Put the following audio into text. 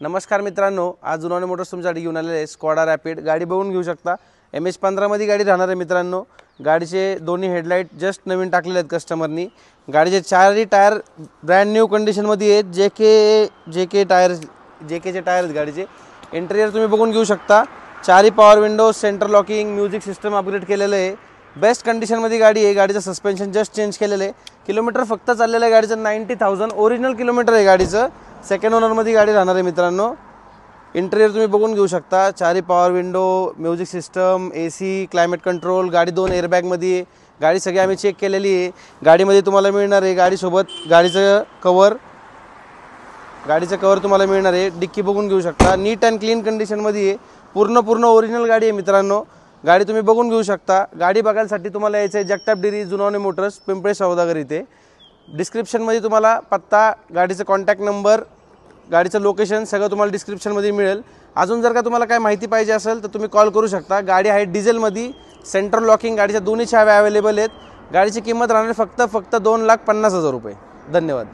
नमस्कार मित्रांनो, आज जुनोनी मोटर्स तुमच्यासाठी घेऊन आलेले आहे स्कोडा रॅपिड। गाडी बघून घेऊ शकता। MS15 मध्ये गाडी राहणार आहे मित्रांनो। गाडीचे दोन्ही हेडलाइट जस्ट नवीन टाकलेले आहेत कस्टमरनी। गाडीचे चारही टायर ब्रँड न्यू कंडिशन मध्ये आहेत। जेके चे टायर आहेत गाडीचे। इंटेरियर तुम्ही बघून घेऊ शकता। चारही power window, centre locking, music system upgrade केलेलं आहे। बेस्ट कंडिशन मध्ये गाडी आहे। गाडीचं सस्पेन्शन जस्ट चेंज केलेलं आहे। किलोमीटर फक्त चाललेलं आहे गाडीचं 90,000 ओरिजिनल किलोमीटर आहे गाडीचं। सेकंड ओनर मध्ये गाडी राहणार आहे मित्रांनो। इंटेरियर तुम्ही बघून घेऊ शकता। चारही power window, music system, AC, climate control, गाडी 2 एअरबॅग मध्ये आहे। गाडी सगळी आम्ही चेक केलेली आहे। गाडीमध्ये तुम्हाला मिळणार आहे गाडीसोबत गाडीचं कवर तुम्हाला मिळणार आहे। डिक्की बघून घेऊ शकता। नीट अँड क्लीन कंडिशन मध्ये आहे। पूर्ण ओरिजिनल गाडी आहे मित्रांनो। गाडी तुम्ही बघून घेऊ शकता। गाडी बघायसाठी तुम्हाला यायचं आहे जगताप डेअरी, जुनोनी मोटर्स, पिंपळे सौदागर इथे। डिस्क्रिप्शन मध्ये तुम्हाला पत्ता, गाडीचा कॉन्टॅक्ट नंबर, गाडीचं लोकेशन सगळं तुम्हाला डिस्क्रिप्शन मध्ये मिळेल। अजून जर का तुम्हाला काय माहिती पाहिजे असेल तर तुम्ही कॉल करू शकता। गाडी आहे डिझेल मध्ये, सेंटर लॉकिंग, गाडीच्या दोन्ही चाव्या अवेलेबल आहेत। गाडीची किंमत राहणार फक्त 2,50,000 रुपये। धन्यवाद।